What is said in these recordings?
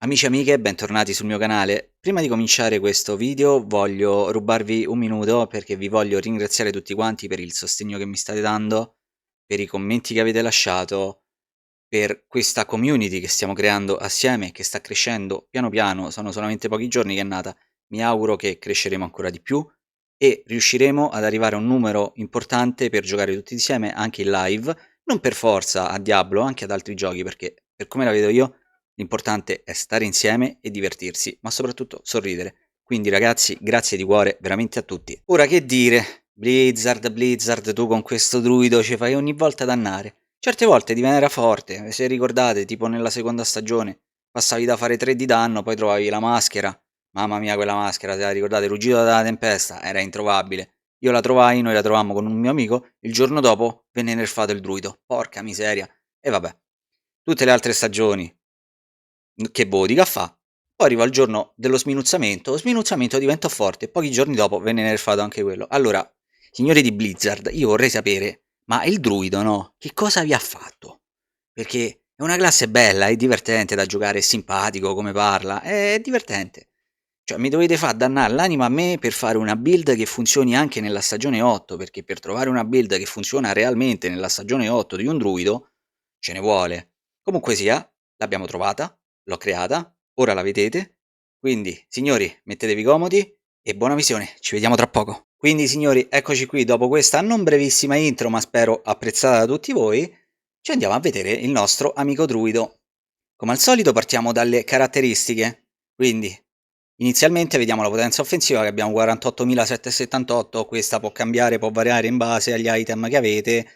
Amici e amiche, bentornati sul mio canale. Prima di cominciare questo video voglio rubarvi un minuto perché vi voglio ringraziare tutti quanti per il sostegno che mi state dando, per i commenti che avete lasciato, per questa community che stiamo creando assieme, che sta crescendo piano piano. Sono solamente pochi giorni che è nata, mi auguro che cresceremo ancora di più e riusciremo ad arrivare a un numero importante per giocare tutti insieme anche in live, non per forza a Diablo, anche ad altri giochi, perché per come la vedo io l'importante è stare insieme e divertirsi, ma soprattutto sorridere. Quindi ragazzi, grazie di cuore veramente a tutti. Ora che dire, Blizzard, tu con questo druido ci fai ogni volta dannare. Certe volte ti era forte, se ricordate, tipo nella seconda stagione, passavi da fare 3 di danno, poi trovavi la maschera. Mamma mia, quella maschera, se la ricordate, ruggito dalla tempesta, era introvabile. Io la trovai, noi la trovammo con un mio amico, il giorno dopo venne nerfato il druido. Porca miseria. E vabbè, tutte le altre stagioni, che Bodica fa. Poi arriva il giorno dello sminuzzamento, lo sminuzzamento diventò forte, pochi giorni dopo venne nerfato anche quello. Allora, signori di Blizzard, io vorrei sapere, ma il druido, no? Che cosa vi ha fatto? Perché è una classe bella, è divertente da giocare, è simpatico come parla, è divertente. Cioè, mi dovete far dannare l'anima a me per fare una build che funzioni anche nella stagione 8, perché per trovare una build che funziona realmente nella stagione 8 di un druido, ce ne vuole. Comunque sia, l'abbiamo trovata, l'ho creata, ora la vedete, quindi signori mettetevi comodi e buona visione, ci vediamo tra poco. Quindi signori, eccoci qui dopo questa non brevissima intro ma spero apprezzata da tutti voi, ci andiamo a vedere il nostro amico druido. Come al solito partiamo dalle caratteristiche, quindi inizialmente vediamo la potenza offensiva che abbiamo 48.778, questa può cambiare, può variare in base agli item che avete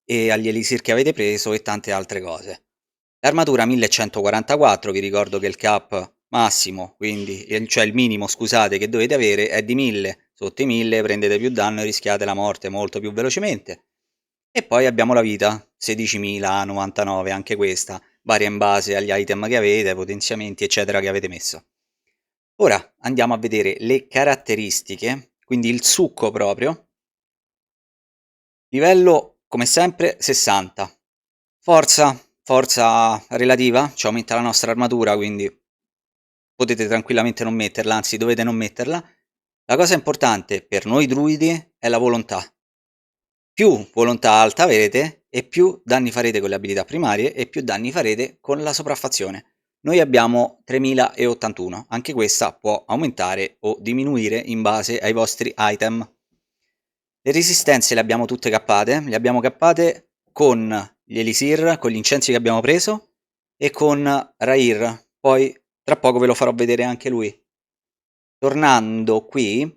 e agli elisir che avete preso e tante altre cose. L'armatura 1144, vi ricordo che il cap massimo, quindi cioè il minimo, scusate, che dovete avere è di 1000, sotto i 1000 prendete più danno e rischiate la morte molto più velocemente. E poi abbiamo la vita, 16.099, anche questa, varia in base agli item che avete, ai potenziamenti eccetera che avete messo. Ora andiamo a vedere le caratteristiche, quindi il succo proprio. Livello, come sempre, 60. Forza relativa, ci aumenta la nostra armatura, quindi potete tranquillamente non metterla, anzi dovete non metterla. La cosa importante per noi druidi è la volontà. Più volontà alta avete e più danni farete con le abilità primarie e più danni farete con la sopraffazione. Noi abbiamo 3081, anche questa può aumentare o diminuire in base ai vostri item. Le resistenze le abbiamo tutte cappate, le abbiamo cappate con gli elisir, con gli incensi che abbiamo preso e con Rair, poi tra poco ve lo farò vedere anche lui. Tornando qui,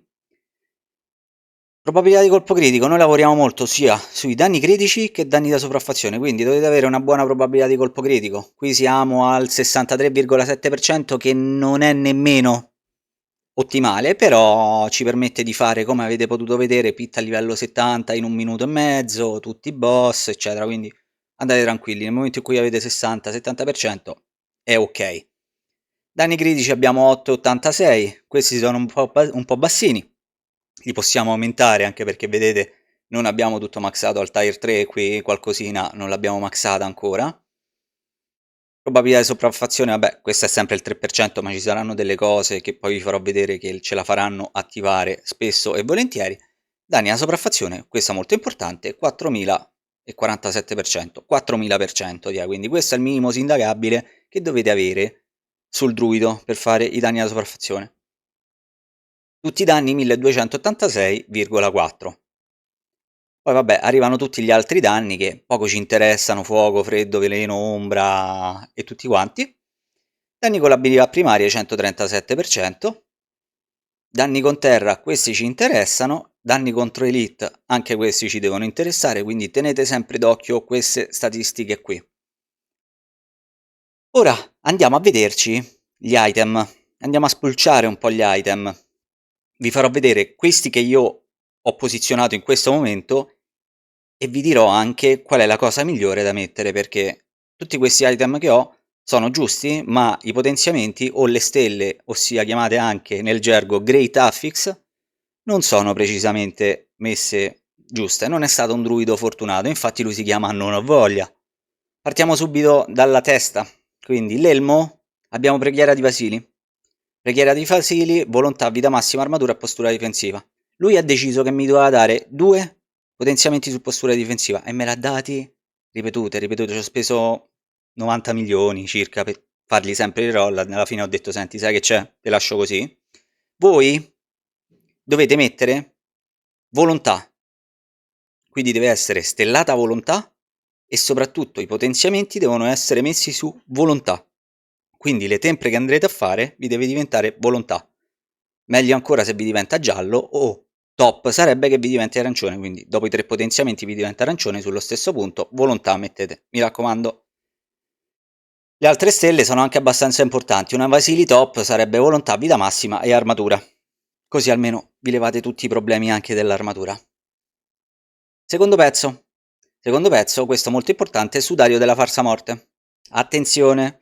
probabilità di colpo critico, noi lavoriamo molto sia sui danni critici che danni da sopraffazione, quindi dovete avere una buona probabilità di colpo critico. Qui siamo al 63,7% che non è nemmeno ottimale, però ci permette di fare, come avete potuto vedere, pit a livello 70 in 1 minuto e mezzo, tutti i boss, eccetera, quindi andate tranquilli, nel momento in cui avete 60-70% è ok. Danni critici abbiamo 8,86, questi sono un po' bassini, li possiamo aumentare anche perché vedete non abbiamo tutto maxato al tier 3, qui qualcosina non l'abbiamo maxata ancora. Probabilità di sopraffazione, vabbè, questo è sempre il 3%, ma ci saranno delle cose che poi vi farò vedere che ce la faranno attivare spesso e volentieri. Danni alla sopraffazione, questa è molto importante, 4.047%, 4.000%, quindi questo è il minimo sindacabile che dovete avere sul druido per fare i danni alla sopraffazione. Tutti i danni 1286,4. Poi vabbè, arrivano tutti gli altri danni che poco ci interessano, fuoco, freddo, veleno, ombra e tutti quanti. Danni con l'abilità primaria 137%. Danni con terra, questi ci interessano. Danni contro elite, anche questi ci devono interessare, quindi tenete sempre d'occhio queste statistiche qui. Ora andiamo a vederci gli item, andiamo a spulciare un po' gli item. Vi farò vedere questi che io ho posizionato in questo momento e vi dirò anche qual è la cosa migliore da mettere, perché tutti questi item che ho sono giusti, ma i potenziamenti o le stelle, ossia chiamate anche nel gergo Great Affix, non sono precisamente messe giuste. Non è stato un druido fortunato, infatti lui si chiama Non ho voglia. Partiamo subito dalla testa, quindi l'elmo Abbiamo preghiera di Vasili. Preghiera di Vasili, volontà, vita massima, armatura e postura difensiva. Lui ha deciso che mi doveva dare 2 potenziamenti su postura difensiva e me l'ha dati ripetute, ci ho speso 90 milioni circa per fargli sempre il roll. Alla fine ho detto, senti, sai che c'è? Te lascio così. Voi dovete mettere volontà, quindi deve essere stellata volontà e soprattutto i potenziamenti devono essere messi su volontà. Quindi le tempre che andrete a fare vi deve diventare volontà. Meglio ancora se vi diventa giallo, o top sarebbe che vi diventi arancione, quindi dopo i 3 potenziamenti vi diventa arancione, sullo stesso punto volontà mettete, mi raccomando. Le altre stelle sono anche abbastanza importanti, una Vasili top sarebbe volontà, vita massima e armatura, così almeno vi levate tutti i problemi anche dell'armatura. Secondo pezzo, questo molto importante, sudario della falsa morte. Attenzione!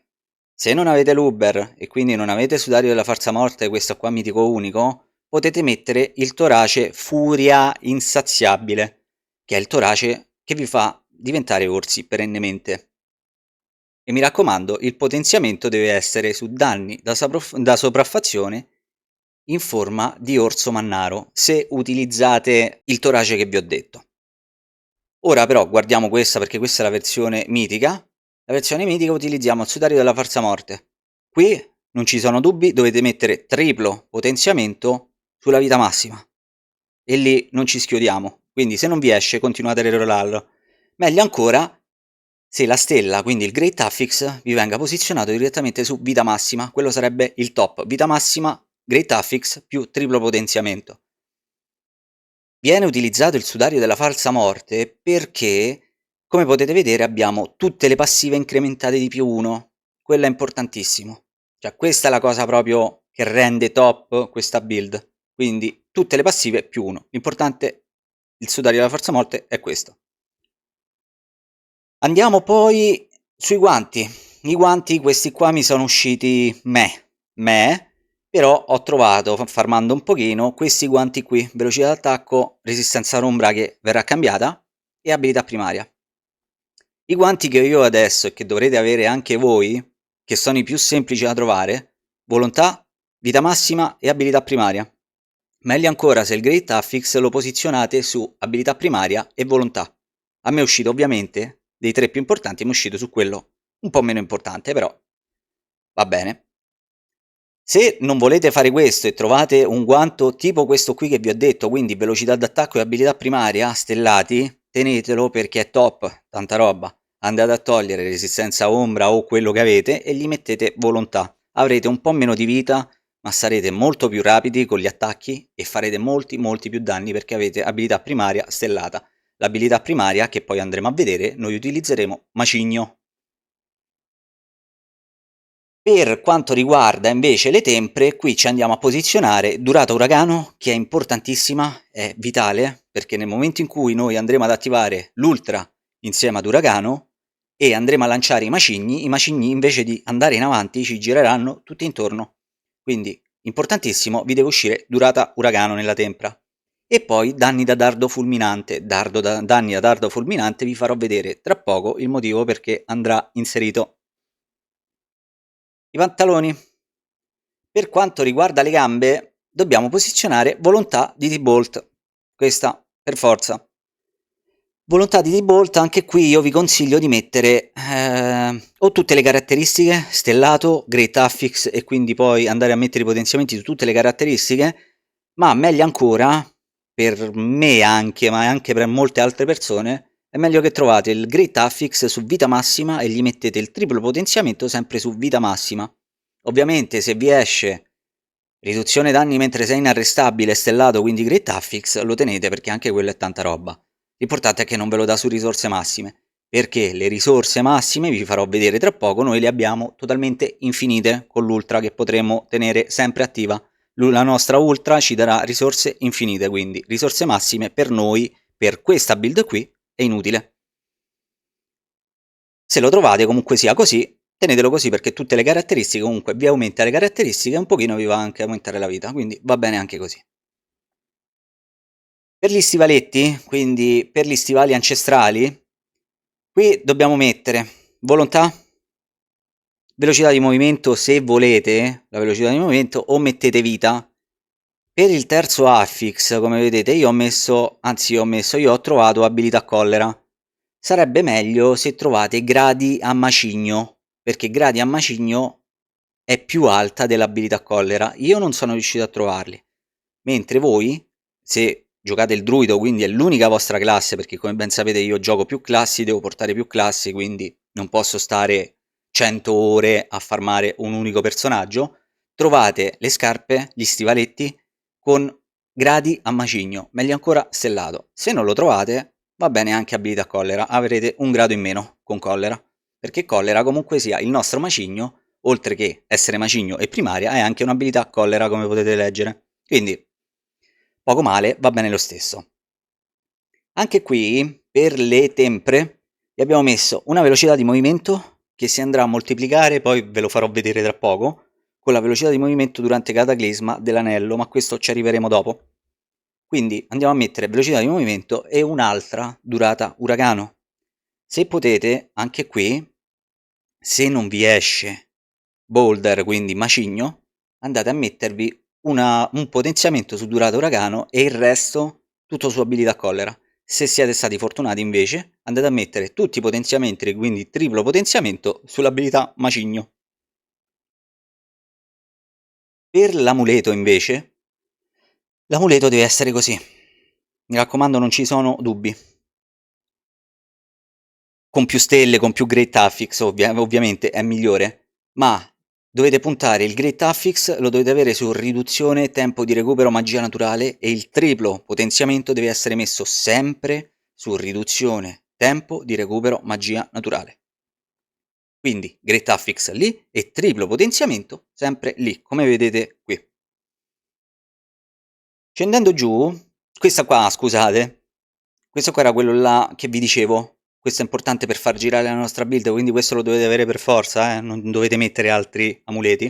Se non avete l'Uber e quindi non avete sudario della falsa morte, questo qua mitico unico, potete mettere il torace Furia Insaziabile, che è il torace che vi fa diventare orsi perennemente. E mi raccomando, il potenziamento deve essere su danni da sopraffazione in forma di orso mannaro, se utilizzate il torace che vi ho detto. Ora però guardiamo questa, perché questa è la versione mitica. La versione mitica utilizziamo il sudario della falsa morte. Qui non ci sono dubbi, dovete mettere triplo potenziamento sulla vita massima. E lì non ci schiodiamo. Quindi se non vi esce continuate a rerollarlo. Meglio ancora se la stella, quindi il Great Affix, vi venga posizionato direttamente su vita massima. Quello sarebbe il top. Vita massima, Great Affix più triplo potenziamento. Viene utilizzato il sudario della falsa morte perché, come potete vedere, abbiamo tutte le passive incrementate di +1. Quello è importantissimo. Cioè, questa è la cosa proprio che rende top questa build. Quindi, tutte le passive +1. L'importante, il sudario della falsa morte, è questo. Andiamo poi sui guanti. I guanti, questi qua mi sono usciti però ho trovato, farmando un pochino, questi guanti qui, velocità d'attacco, resistenza all'ombra che verrà cambiata e abilità primaria. I guanti che io ho adesso e che dovrete avere anche voi, che sono i più semplici da trovare, volontà, vita massima e abilità primaria. Meglio ancora se il Great Affix lo posizionate su abilità primaria e volontà. A me è uscito ovviamente, dei 3 più importanti, mi è uscito su quello un po' meno importante, però va bene. Se non volete fare questo e trovate un guanto tipo questo qui che vi ho detto, quindi velocità d'attacco e abilità primaria stellati, tenetelo perché è top, tanta roba. Andate a togliere resistenza ombra o quello che avete e gli mettete volontà. Avrete un po' meno di vita, ma sarete molto più rapidi con gli attacchi e farete molti più danni perché avete abilità primaria stellata. L'abilità primaria, che poi andremo a vedere, noi utilizzeremo macigno. Per quanto riguarda invece le tempre, qui ci andiamo a posizionare durata uragano, che è importantissima, è vitale, perché nel momento in cui noi andremo ad attivare l'ultra insieme ad uragano e andremo a lanciare i macigni invece di andare in avanti ci gireranno tutti intorno. Quindi, importantissimo, vi deve uscire durata uragano nella tempra. E poi danni da dardo fulminante. Danni da dardo fulminante vi farò vedere tra poco il motivo perché andrà inserito. I pantaloni. Per quanto riguarda le gambe, dobbiamo posizionare volontà di T-Bolt. Questa, per forza. Volontà di T-Bolt, anche qui io vi consiglio di mettere o tutte le caratteristiche, stellato, Great Affix, e quindi poi andare a mettere i potenziamenti su tutte le caratteristiche, ma meglio ancora, per me anche, ma anche per molte altre persone, è meglio che trovate il Great Affix su vita massima e gli mettete il triplo potenziamento sempre su vita massima. Ovviamente se vi esce riduzione danni mentre sei inarrestabile stellato, quindi Great Affix, lo tenete perché anche quello è tanta roba. L'importante è che non ve lo dà su risorse massime, perché le risorse massime, vi farò vedere tra poco, noi le abbiamo totalmente infinite con l'ultra che potremo tenere sempre attiva. La nostra ultra ci darà risorse infinite, quindi risorse massime per noi, per questa build qui, è inutile. Se lo trovate comunque sia così, tenetelo così perché tutte le caratteristiche comunque vi aumenta le caratteristiche e un pochino vi va anche a aumentare la vita, quindi va bene anche così. Per gli stivaletti, quindi per gli stivali ancestrali, qui dobbiamo mettere volontà, velocità di movimento se volete, la velocità di movimento, o mettete vita. Per il terzo affix, come vedete, io ho trovato abilità collera. Sarebbe meglio se trovate gradi a macigno, perché gradi a macigno è più alta dell'abilità collera. Io non sono riuscito a trovarli. Mentre voi, se giocate il druido, quindi è l'unica vostra classe, perché come ben sapete io gioco più classi, devo portare più classi, quindi non posso stare 100 ore a farmare un unico personaggio, trovate le scarpe, gli stivaletti con gradi a macigno, meglio ancora stellato. Se non lo trovate, va bene anche abilità collera, avrete un grado in meno con collera, perché collera comunque sia il nostro macigno, oltre che essere macigno e primaria, è anche un'abilità collera come potete leggere. Quindi poco male, va bene lo stesso. Anche qui, per le tempre, vi abbiamo messo una velocità di movimento che si andrà a moltiplicare, poi ve lo farò vedere tra poco, con la velocità di movimento durante cataclisma dell'anello, ma questo ci arriveremo dopo. Quindi andiamo a mettere velocità di movimento e un'altra durata uragano. Se potete, anche qui, se non vi esce boulder, quindi macigno, andate a mettervi un potenziamento su durata uragano e il resto tutto su abilità collera. Se siete stati fortunati invece andate a mettere tutti i potenziamenti, quindi triplo potenziamento sull'abilità macigno. Per l'amuleto invece, l'amuleto deve essere così. Mi raccomando, non ci sono dubbi. Con più stelle, con più Great Affix ovviamente è migliore, ma dovete puntare il Great Affix, lo dovete avere su riduzione tempo di recupero magia naturale e il triplo potenziamento deve essere messo sempre su riduzione tempo di recupero magia naturale. Quindi Great Affix lì e triplo potenziamento sempre lì, come vedete qui. Scendendo giù, questa qua, scusate, questo qua era quello là che vi dicevo. Questo è importante per far girare la nostra build, quindi questo lo dovete avere per forza, non dovete mettere altri amuleti.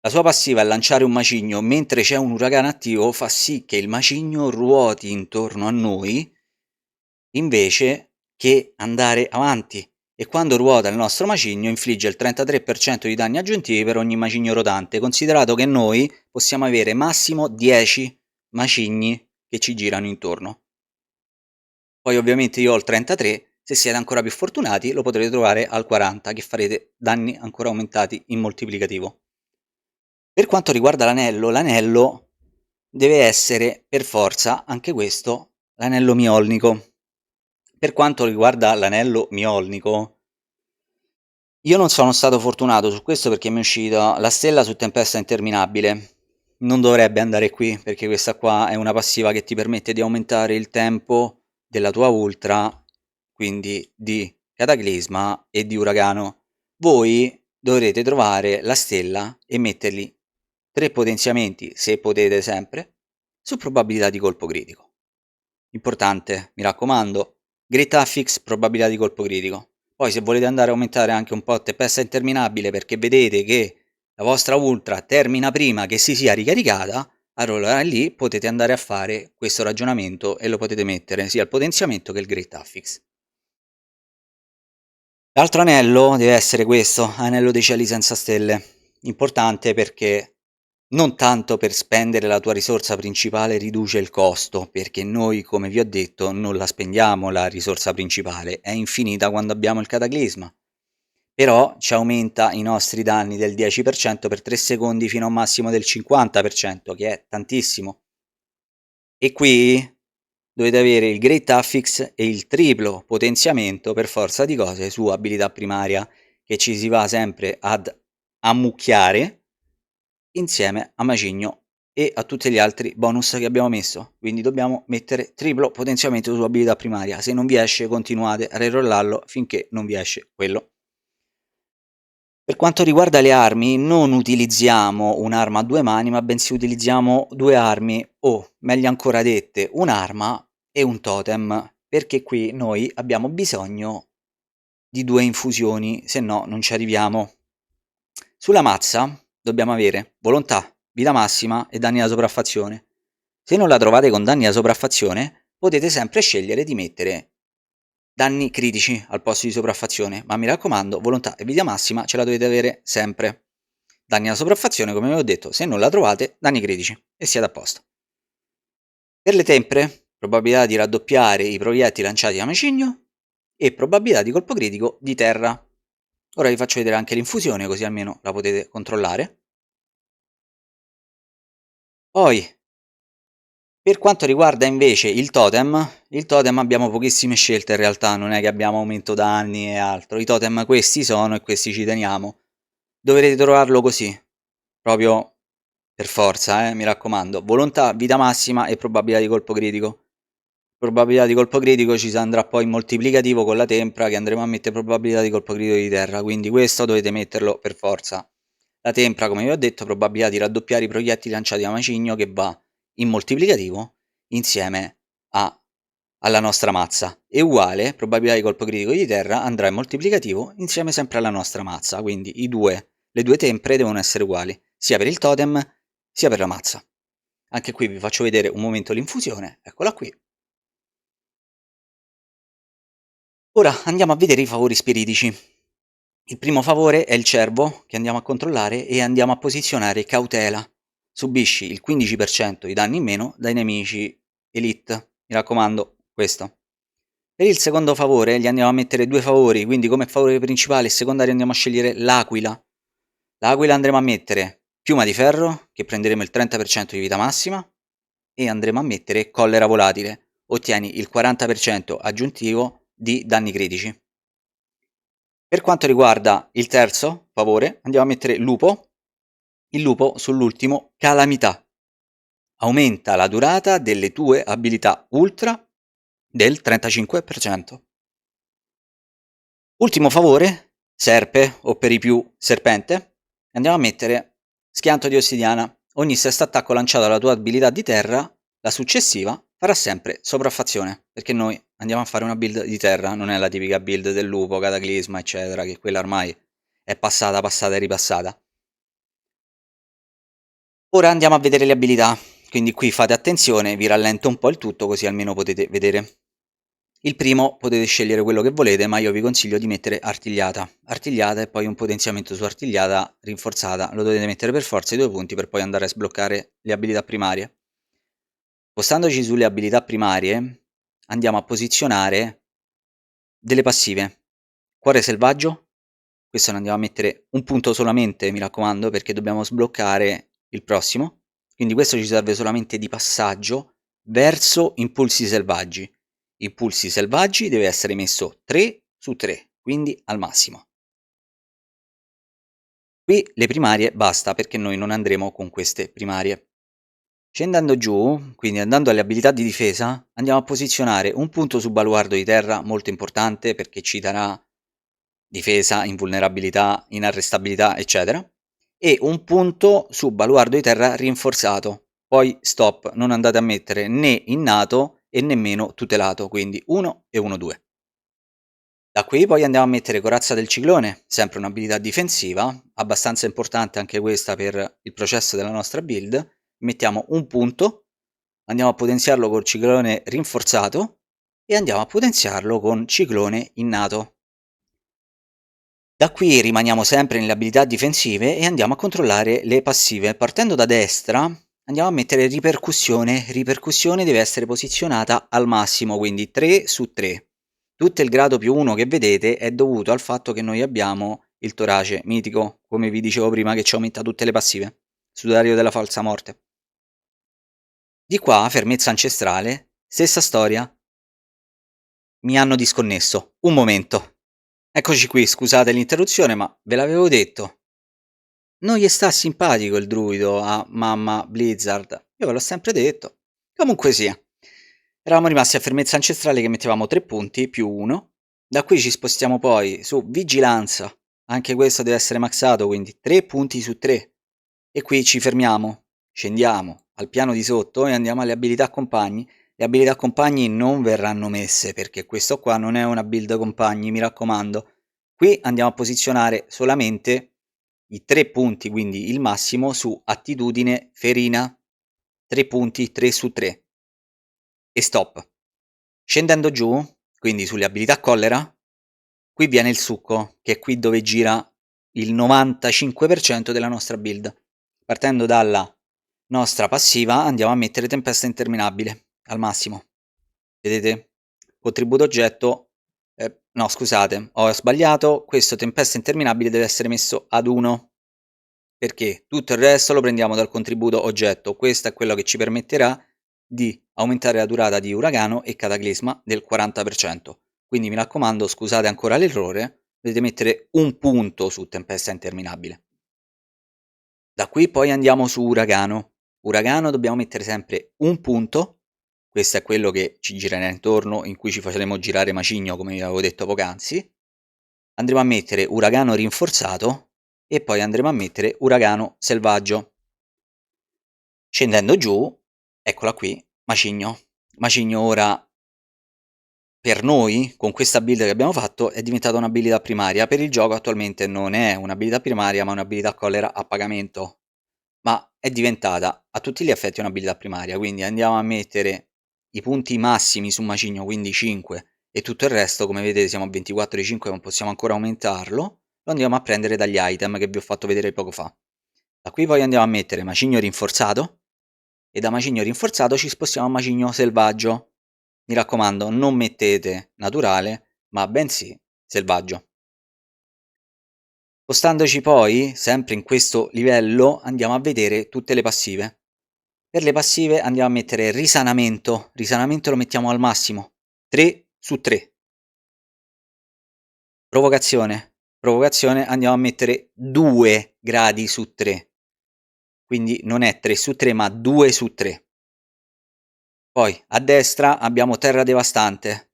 La sua passiva è lanciare un macigno mentre c'è un uragano attivo, fa sì che il macigno ruoti intorno a noi invece che andare avanti. E quando ruota il nostro macigno infligge il 33% di danni aggiuntivi per ogni macigno rotante, considerato che noi possiamo avere massimo 10 macigni che ci girano intorno. Poi ovviamente io ho il 33, se siete ancora più fortunati lo potrete trovare al 40, che farete danni ancora aumentati in moltiplicativo. Per quanto riguarda l'anello deve essere per forza, anche questo, l'anello miolnico. Per quanto riguarda l'anello miolnico, io non sono stato fortunato su questo perché mi è uscita la stella su tempesta interminabile. Non dovrebbe andare qui, perché questa qua è una passiva che ti permette di aumentare il tempo della tua ultra, quindi di cataclisma e di uragano. Voi dovrete trovare la stella e metterli 3 potenziamenti, se potete sempre, su probabilità di colpo critico. Importante, mi raccomando, Great Affix, probabilità di colpo critico. Poi se volete andare a aumentare anche un po' tempesta interminabile perché vedete che la vostra ultra termina prima che si sia ricaricata, allora lì potete andare a fare questo ragionamento e lo potete mettere sia il potenziamento che il Great Affix. L'altro anello deve essere questo, anello dei cieli senza stelle. Importante perché non tanto per spendere la tua risorsa principale riduce il costo, perché noi, come vi ho detto, non la spendiamo la risorsa principale, è infinita quando abbiamo il cataclisma. Però ci aumenta i nostri danni del 10% per 3 secondi fino a un massimo del 50%, che è tantissimo. E qui dovete avere il Great Affix e il triplo potenziamento per forza di cose su abilità primaria, che ci si va sempre ad ammucchiare insieme a macigno e a tutti gli altri bonus che abbiamo messo. Quindi dobbiamo mettere triplo potenziamento su abilità primaria. Se non vi esce continuate a rerollarlo finché non vi esce quello. Per quanto riguarda le armi, non utilizziamo un'arma a 2 mani, ma bensì utilizziamo 2 armi o, meglio ancora dette, un'arma e un totem, perché qui noi abbiamo bisogno di 2 infusioni, se no non ci arriviamo. Sulla mazza dobbiamo avere volontà, vita massima e danni da sopraffazione. Se non la trovate con danni da sopraffazione, potete sempre scegliere di mettere danni critici al posto di sopraffazione, ma mi raccomando, volontà e vita massima ce la dovete avere sempre. Danni alla sopraffazione, come vi ho detto, se non la trovate, danni critici e siete a posto. Per le tempere, probabilità di raddoppiare i proiettili lanciati da macigno e probabilità di colpo critico di terra. Ora vi faccio vedere anche l'infusione, così almeno la potete controllare. Poi, per quanto riguarda invece il totem abbiamo pochissime scelte in realtà, non è che abbiamo aumento danni e altro. I totem questi sono e questi ci teniamo. Dovrete trovarlo così, proprio per forza, mi raccomando. Volontà, vita massima e probabilità di colpo critico. Probabilità di colpo critico ci andrà poi in moltiplicativo con la tempra, che andremo a mettere probabilità di colpo critico di terra, quindi questo dovete metterlo per forza. La tempra, come vi ho detto, probabilità di raddoppiare i proiettili lanciati da macigno, che va in moltiplicativo insieme alla nostra mazza, e uguale probabilità di colpo critico di terra andrà in moltiplicativo insieme sempre alla nostra mazza, quindi le due tempre devono essere uguali, sia per il totem sia per la mazza. Anche qui vi faccio vedere un momento l'infusione, eccola qui. Ora andiamo a vedere i favori spiritici. Il primo favore è il cervo, che andiamo a controllare e andiamo a posizionare cautela. Subisci il 15% di danni in meno dai nemici elite. Mi raccomando, questo. Per il secondo favore gli andiamo a mettere due favori, quindi come favore principale e secondario andiamo a scegliere l'aquila. L'aquila andremo a mettere piuma di ferro, che prenderemo il 30% di vita massima, e andremo a mettere collera volatile. Ottieni il 40% aggiuntivo di danni critici. Per quanto riguarda il terzo favore, andiamo a mettere lupo. Il lupo sull'ultimo calamità. Aumenta la durata delle tue abilità ultra del 35%. Ultimo favore, serpe o per i più serpente, andiamo a mettere schianto di ossidiana. Ogni sesto attacco lanciato alla tua abilità di terra, la successiva farà sempre sopraffazione, perché noi andiamo a fare una build di terra, non è la tipica build del lupo, cataclisma, eccetera, che quella ormai è passata e ripassata. Ora andiamo a vedere le abilità, quindi qui fate attenzione, vi rallento un po' il tutto così almeno potete vedere. Il primo potete scegliere quello che volete, ma io vi consiglio di mettere artigliata. Artigliata e poi un potenziamento su artigliata rinforzata, lo dovete mettere per forza i 2 punti per poi andare a sbloccare le abilità primarie. Spostandoci sulle abilità primarie andiamo a posizionare delle passive. Cuore selvaggio, questo ne andiamo a mettere un punto solamente, mi raccomando, perché dobbiamo sbloccare il prossimo, quindi questo ci serve solamente di passaggio verso impulsi selvaggi. Impulsi selvaggi deve essere messo 3 su 3, quindi al massimo. Qui le primarie basta perché noi non andremo con queste primarie. Scendendo giù, quindi andando alle abilità di difesa, andiamo a posizionare un punto su baluardo di terra molto importante perché ci darà difesa, invulnerabilità, inarrestabilità, eccetera, e un punto su baluardo di terra rinforzato. Poi stop, non andate a mettere né innato e nemmeno tutelato, quindi 1 e 1, 2. Da qui poi andiamo a mettere corazza del ciclone, sempre un'abilità difensiva, abbastanza importante anche questa per il processo della nostra build. Mettiamo un punto, andiamo a potenziarlo col ciclone rinforzato e andiamo a potenziarlo con ciclone innato. Da qui rimaniamo sempre nelle abilità difensive e andiamo a controllare le passive. Partendo da destra andiamo a mettere ripercussione. Ripercussione deve essere posizionata al massimo, quindi 3 su 3. Tutto il grado più 1 che vedete è dovuto al fatto che noi abbiamo il torace mitico, come vi dicevo prima, che ci aumenta tutte le passive. Sudario della falsa morte. Di qua, fermezza ancestrale, stessa storia. Mi hanno disconnesso. Un momento. Eccoci qui, scusate l'interruzione, ma ve l'avevo detto. Non gli sta simpatico il druido a mamma Blizzard. Io ve l'ho sempre detto. Comunque sia. Eravamo rimasti a fermezza ancestrale che mettevamo 3 punti più 1. Da qui ci spostiamo poi su vigilanza. Anche questo deve essere maxato, quindi 3 punti su 3. E qui ci fermiamo. Scendiamo al piano di sotto e andiamo alle abilità compagni. Le abilità compagni non verranno messe perché questo qua non è una build compagni, mi raccomando. Qui andiamo a posizionare solamente i 3 punti, quindi il massimo, su attitudine ferina. 3 punti, 3 su 3. E stop. Scendendo giù, quindi sulle abilità collera, qui viene il succo, che è qui dove gira il 95% della nostra build. Partendo dalla nostra passiva andiamo a mettere tempesta interminabile al massimo. Vedete? Contributo oggetto, no scusate, ho sbagliato, questo tempesta interminabile deve essere messo ad 1, perché tutto il resto lo prendiamo dal contributo oggetto. Questo è quello che ci permetterà di aumentare la durata di uragano e cataclisma del 40%. Quindi mi raccomando, scusate ancora l'errore, dovete mettere un punto su tempesta interminabile. Da qui poi andiamo su uragano. Uragano dobbiamo mettere sempre un punto, questo è quello che ci girerà intorno, in cui ci faremo girare macigno come vi avevo detto poc'anzi. Andremo a mettere uragano rinforzato e poi andremo a mettere uragano selvaggio. Scendendo giù, eccola qui, macigno. Macigno ora per noi, con questa build che abbiamo fatto, è diventata un'abilità primaria. Per il gioco attualmente non è un'abilità primaria, ma un'abilità collera a pagamento. Ma è diventata a tutti gli effetti un'abilità primaria, quindi andiamo a mettere i punti massimi su macigno, quindi 5, e tutto il resto, come vedete siamo a 24 di 5, non possiamo ancora aumentarlo, lo andiamo a prendere dagli item che vi ho fatto vedere poco fa. Da qui poi andiamo a mettere macigno rinforzato, e da macigno rinforzato ci spostiamo a macigno selvaggio. Mi raccomando, non mettete naturale, ma bensì selvaggio. Spostandoci poi, sempre in questo livello, andiamo a vedere tutte le passive. Per le passive andiamo a mettere risanamento, risanamento lo mettiamo al massimo, 3 su 3. Provocazione, provocazione andiamo a mettere 2 gradi su 3, quindi non è 3 su 3 ma 2 su 3. Poi a destra abbiamo terra devastante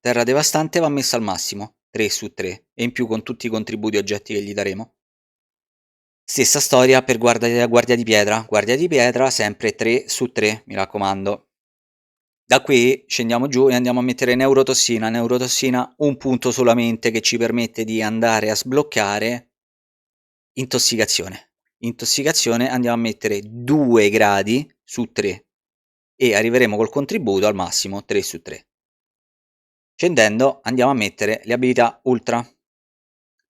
va messa al massimo, 3 su 3, e in più con tutti i contributi oggetti che gli daremo. Stessa storia per guardia di pietra sempre 3 su 3, mi raccomando. Da qui scendiamo giù e andiamo a mettere neurotossina, neurotossina un punto solamente, che ci permette di andare a sbloccare intossicazione. Intossicazione andiamo a mettere 2 gradi su 3 e arriveremo col contributo al massimo 3 su 3. Scendendo andiamo a mettere le abilità ultra.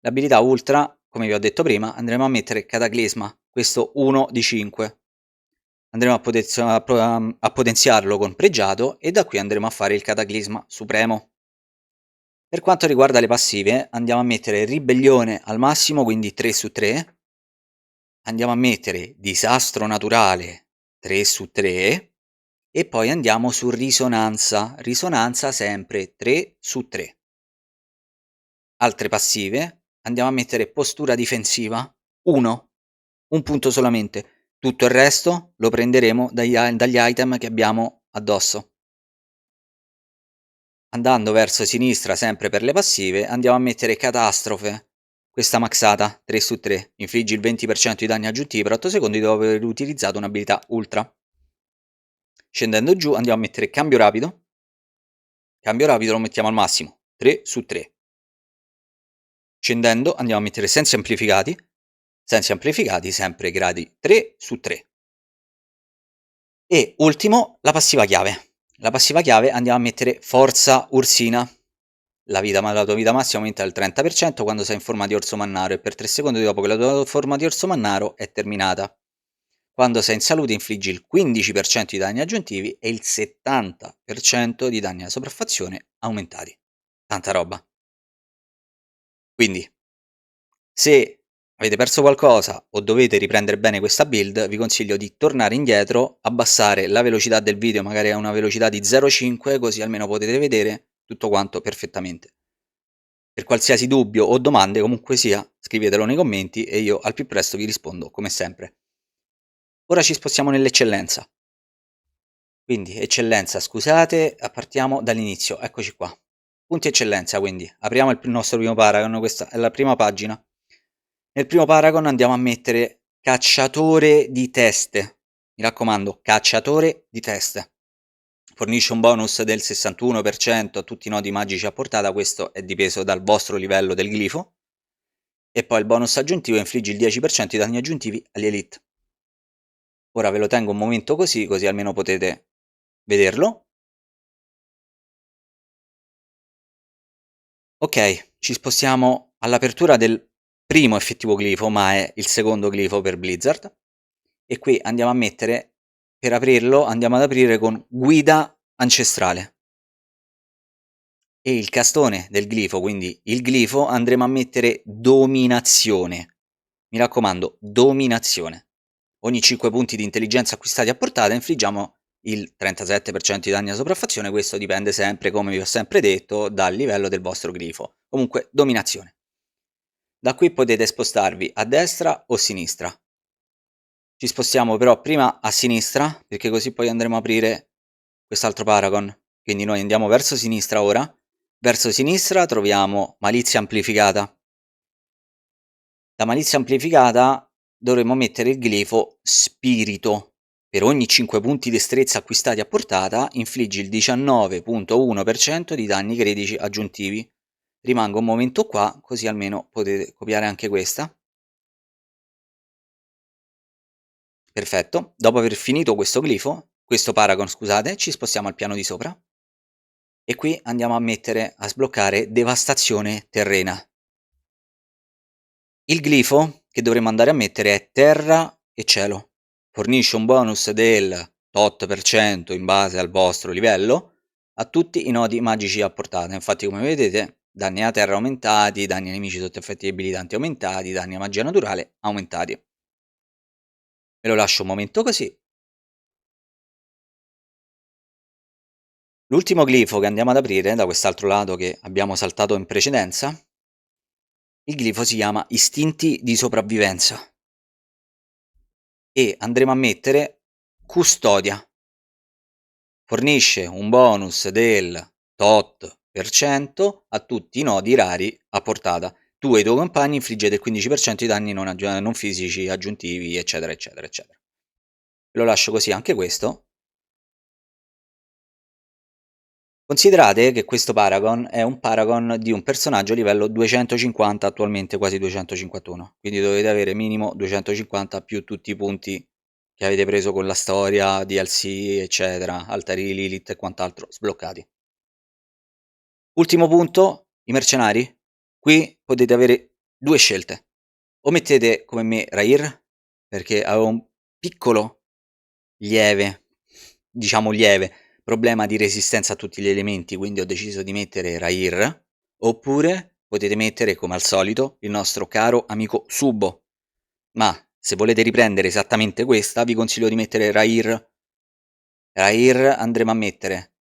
L'abilità ultra, come vi ho detto prima, andremo a mettere cataclisma, questo 1 di 5. Andremo a potenziarlo con pregiato e da qui andremo a fare il cataclisma supremo. Per quanto riguarda le passive, andiamo a mettere ribellione al massimo, quindi 3 su 3. Andiamo a mettere disastro naturale 3 su 3. E poi andiamo su risonanza, risonanza sempre 3 su 3. Altre passive, andiamo a mettere postura difensiva 1, un punto solamente. Tutto il resto lo prenderemo dagli item che abbiamo addosso. Andando verso sinistra sempre per le passive andiamo a mettere catastrofe, questa maxata 3 su 3, infliggi il 20% di danni aggiuntivi per 8 secondi dopo aver utilizzato un'abilità ultra. Scendendo giù andiamo a mettere cambio rapido lo mettiamo al massimo, 3 su 3. Scendendo andiamo a mettere sensi amplificati sempre gradi 3 su 3. E ultimo la passiva chiave. La passiva chiave andiamo a mettere forza ursina. La tua vita massima aumenta del 30% quando sei in forma di orso mannaro e per 3 secondi dopo che la tua forma di orso mannaro è terminata. Quando sei in salute infliggi il 15% di danni aggiuntivi e il 70% di danni alla sopraffazione aumentati. Tanta roba. Quindi, se avete perso qualcosa o dovete riprendere bene questa build, vi consiglio di tornare indietro, abbassare la velocità del video magari a una velocità di 0,5, così almeno potete vedere tutto quanto perfettamente. Per qualsiasi dubbio o domande, comunque sia, scrivetelo nei commenti e io al più presto vi rispondo, come sempre. Ora ci spostiamo nell'eccellenza. Quindi, eccellenza, scusate, partiamo dall'inizio, eccoci qua. Punti eccellenza, quindi, apriamo il nostro primo paragon, questa è la prima pagina. Nel primo paragon andiamo a mettere cacciatore di teste. Mi raccomando, cacciatore di teste. Fornisce un bonus del 61% a tutti i nodi magici a portata, questo è dipeso dal vostro livello del glifo. E poi il bonus aggiuntivo infligge il 10% di danni aggiuntivi agli elite. Ora ve lo tengo un momento così almeno potete vederlo. Ok, ci spostiamo all'apertura del primo effettivo glifo, ma è il secondo glifo per Blizzard. E qui andiamo a mettere, per aprirlo, andiamo ad aprire con guida ancestrale. E il castone del glifo, quindi il glifo, andremo a mettere dominazione. Mi raccomando, dominazione. Ogni 5 punti di intelligenza acquistati a portata infliggiamo il 37% di danni a sopraffazione. Questo dipende sempre, come vi ho sempre detto, dal livello del vostro glifo. Comunque, dominazione. Da qui potete spostarvi a destra o a sinistra. Ci spostiamo però prima a sinistra, perché così poi andremo a aprire quest'altro Paragon. Quindi noi andiamo verso sinistra ora. Verso sinistra troviamo Malizia Amplificata. Da Malizia Amplificata dovremo mettere il glifo Spirito. Per ogni 5 punti destrezza acquistati a portata infliggi il 19,1% di danni critici aggiuntivi. Rimango un momento qua, così almeno potete copiare anche questa. Perfetto, dopo aver finito questo Paragon, scusate, ci spostiamo al piano di sopra. E qui andiamo a sbloccare Devastazione Terrena. Il glifo che dovremo andare a mettere è Terra e Cielo. Fornisce un bonus del 8% in base al vostro livello a tutti i nodi magici a portata. Infatti, come vedete, danni a terra aumentati, danni ai nemici sotto effetti abilitanti aumentati, danni a magia naturale aumentati. Me lo lascio un momento così. L'ultimo glifo che andiamo ad aprire da quest'altro lato che abbiamo saltato in precedenza, il glifo si chiama Istinti di sopravvivenza e andremo a mettere Custodia. Fornisce un bonus del 8% a tutti i nodi rari a portata. Tu e i tuoi compagni infliggete il 15% di danni non fisici aggiuntivi, eccetera, eccetera, eccetera. Lo lascio così anche questo. Considerate che questo Paragon è un Paragon di un personaggio livello 250, attualmente quasi 251, quindi dovete avere minimo 250 più tutti i punti che avete preso con la storia, DLC, eccetera, Altari Lilith e quant'altro sbloccati. Ultimo punto, i mercenari. Qui potete avere due scelte. O mettete come me Rair, perché avevo un piccolo, lieve, diciamo lieve, problema di resistenza a tutti gli elementi, quindi ho deciso di mettere Rair, oppure potete mettere, come al solito, il nostro caro amico Subo. Ma se volete riprendere esattamente questa, vi consiglio di mettere Rair. Rair andremo a mettere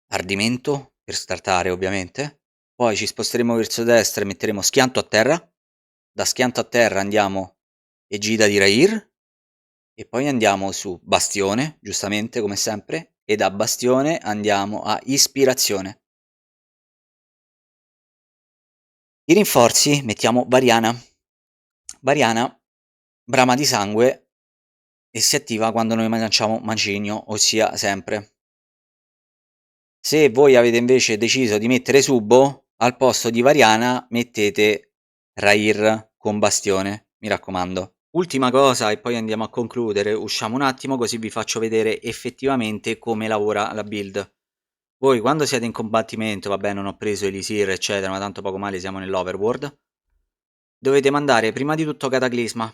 Ardimento, per startare ovviamente, poi ci sposteremo verso destra e metteremo Schianto a terra, da Schianto a terra andiamo Egida di Rair, e poi andiamo su Bastione, giustamente come sempre, e da Bastione andiamo a Ispirazione. I rinforzi mettiamo Variana. Variana brama di sangue e si attiva quando noi lanciamo macigno, ossia sempre. Se voi avete invece deciso di mettere Subo, al posto di Variana mettete Rair con Bastione, mi raccomando. Ultima cosa e poi andiamo a concludere, usciamo un attimo così vi faccio vedere effettivamente come lavora la build. Voi quando siete in combattimento, vabbè non ho preso Elisir eccetera, ma tanto poco male siamo nell'overworld, dovete mandare prima di tutto Cataclisma.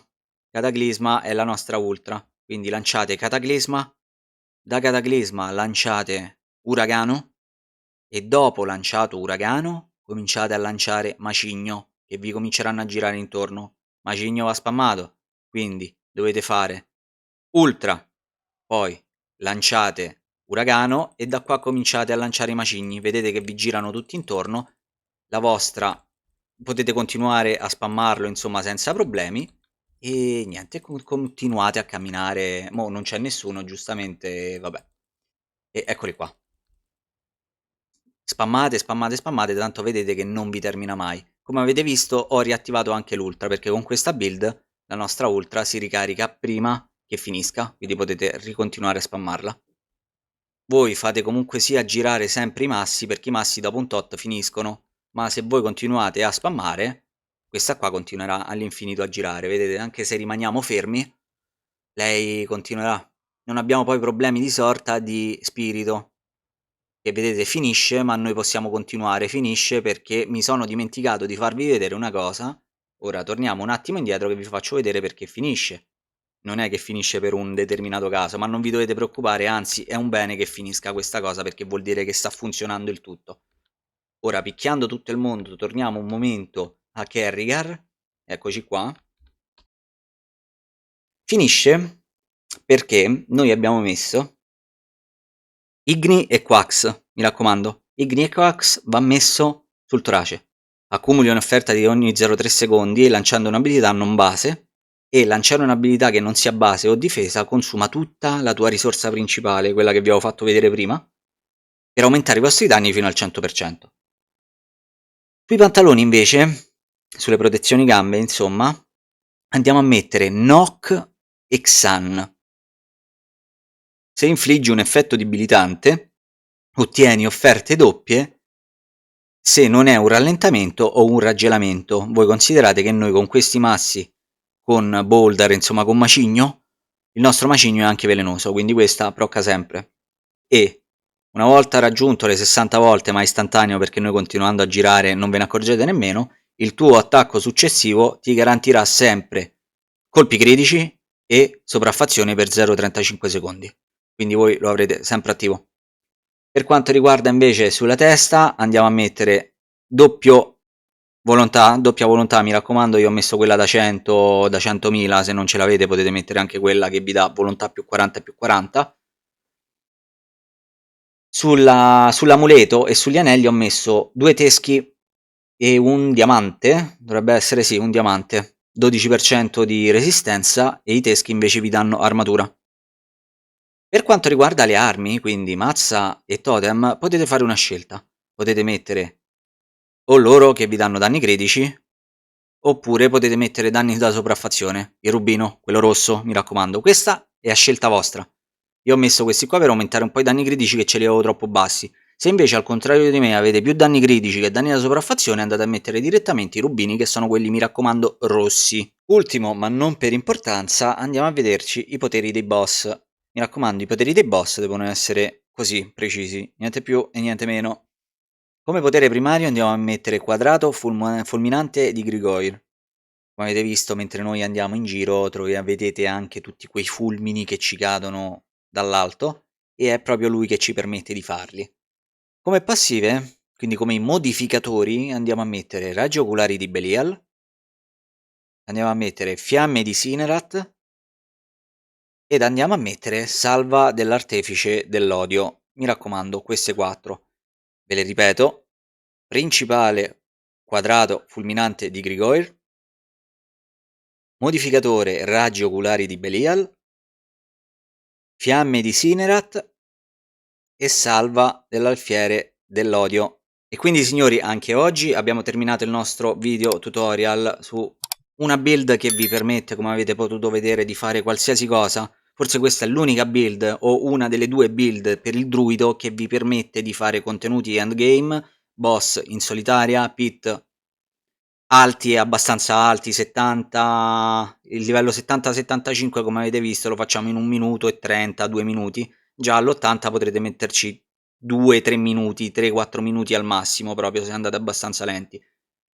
Cataclisma è la nostra ultra, quindi lanciate Cataclisma, da Cataclisma lanciate Uragano e dopo lanciato Uragano cominciate a lanciare Macigno che vi cominceranno a girare intorno. Macigno va spammato, quindi dovete fare Ultra, poi lanciate Uragano e da qua cominciate a lanciare i macigni, vedete che vi girano tutti intorno, la vostra potete continuare a spammarlo insomma senza problemi e niente, continuate a camminare, mo non c'è nessuno giustamente, vabbè, e eccoli qua. Spammate, spammate, spammate, tanto vedete che non vi termina mai. Come avete visto ho riattivato anche l'ultra perché con questa build la nostra ultra si ricarica prima che finisca, quindi potete ricontinuare a spammarla. Voi fate comunque sia girare sempre i massi perché i massi dopo un tot finiscono, ma se voi continuate a spammare, questa qua continuerà all'infinito a girare, vedete, anche se rimaniamo fermi, lei continuerà. Non abbiamo poi problemi di sorta di spirito, che vedete finisce, ma noi possiamo continuare. Finisce perché mi sono dimenticato di farvi vedere una cosa. Ora torniamo un attimo indietro che vi faccio vedere perché finisce. Non è che finisce per un determinato caso, ma non vi dovete preoccupare, anzi è un bene che finisca questa cosa perché vuol dire che sta funzionando il tutto. Ora, picchiando tutto il mondo, torniamo un momento a Kerrigar. Eccoci qua. Finisce perché noi abbiamo messo Igni e Quax, mi raccomando. Igni e Quax va messo sul torace. Accumuli un'offerta di ogni 0,3 secondi lanciando un'abilità non base, e lanciare un'abilità che non sia base o difesa consuma tutta la tua risorsa principale, quella che vi avevo fatto vedere prima, per aumentare i vostri danni fino al 100%. Sui pantaloni invece, sulle protezioni gambe, insomma, andiamo a mettere Nock e Xan. Se infliggi un effetto debilitante, ottieni offerte doppie se non è un rallentamento o un raggelamento. Voi considerate che noi con questi massi, con boulder, insomma con macigno, il nostro macigno è anche velenoso, quindi questa procca sempre. E una volta raggiunto le 60 volte, ma istantaneo perché noi continuando a girare non ve ne accorgete nemmeno, il tuo attacco successivo ti garantirà sempre colpi critici e sopraffazione per 0,35 secondi. Quindi voi lo avrete sempre attivo. Per quanto riguarda invece sulla testa, andiamo a mettere doppia volontà, mi raccomando, io ho messo quella da 100, da 100.000, se non ce l'avete potete mettere anche quella che vi dà volontà più 40 più 40. Sull'amuleto e sugli anelli ho messo 2 teschi e un diamante, dovrebbe essere sì, un diamante, 12% di resistenza, e i teschi invece vi danno armatura. Per quanto riguarda le armi, quindi mazza e totem, potete fare una scelta. Potete mettere o loro che vi danno danni critici, oppure potete mettere danni da sopraffazione, il rubino, quello rosso, mi raccomando. Questa è a scelta vostra. Io ho messo questi qua per aumentare un po' i danni critici che ce li avevo troppo bassi. Se invece al contrario di me avete più danni critici che danni da sopraffazione, andate a mettere direttamente i rubini, che sono quelli, mi raccomando, rossi. Ultimo, ma non per importanza, andiamo a vederci i poteri dei boss. Mi raccomando, i poteri dei boss devono essere così, precisi, niente più e niente meno. Come potere primario andiamo a mettere quadrato fulminante di Grigoir. Come avete visto, mentre noi andiamo in giro, vedete anche tutti quei fulmini che ci cadono dall'alto, e è proprio lui che ci permette di farli. Come passive, quindi come modificatori, andiamo a mettere raggi oculari di Belial, andiamo a mettere fiamme di Cinerat, ed andiamo a mettere salva dell'artefice dell'odio. Mi raccomando, queste 4. Ve le ripeto: principale quadrato fulminante di Grigoir, modificatore raggi oculari di Belial, fiamme di Cinerat e salva dell'alfiere dell'odio. E quindi signori, anche oggi abbiamo terminato il nostro video tutorial su una build che vi permette, come avete potuto vedere, di fare qualsiasi cosa. Forse questa è l'unica build o una delle 2 build per il druido che vi permette di fare contenuti endgame, boss in solitaria, pit alti e abbastanza alti, 70, il livello 70-75 come avete visto lo facciamo in 1 minuto e 30, 2 minuti. Già all'80 potrete metterci 2-3 minuti, 3-4 minuti al massimo, proprio se andate abbastanza lenti.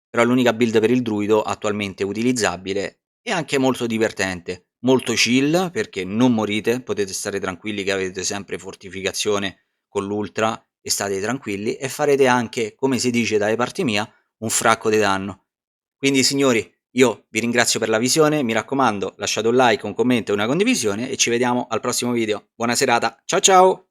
Però è l'unica build per il druido attualmente utilizzabile e anche molto divertente, molto chill perché non morite, potete stare tranquilli che avete sempre fortificazione con l'ultra e state tranquilli, e farete anche, come si dice dalle parti mia, un fracco di danno. Quindi signori, io vi ringrazio per la visione, mi raccomando lasciate un like, un commento e una condivisione e ci vediamo al prossimo video. Buona serata, ciao ciao!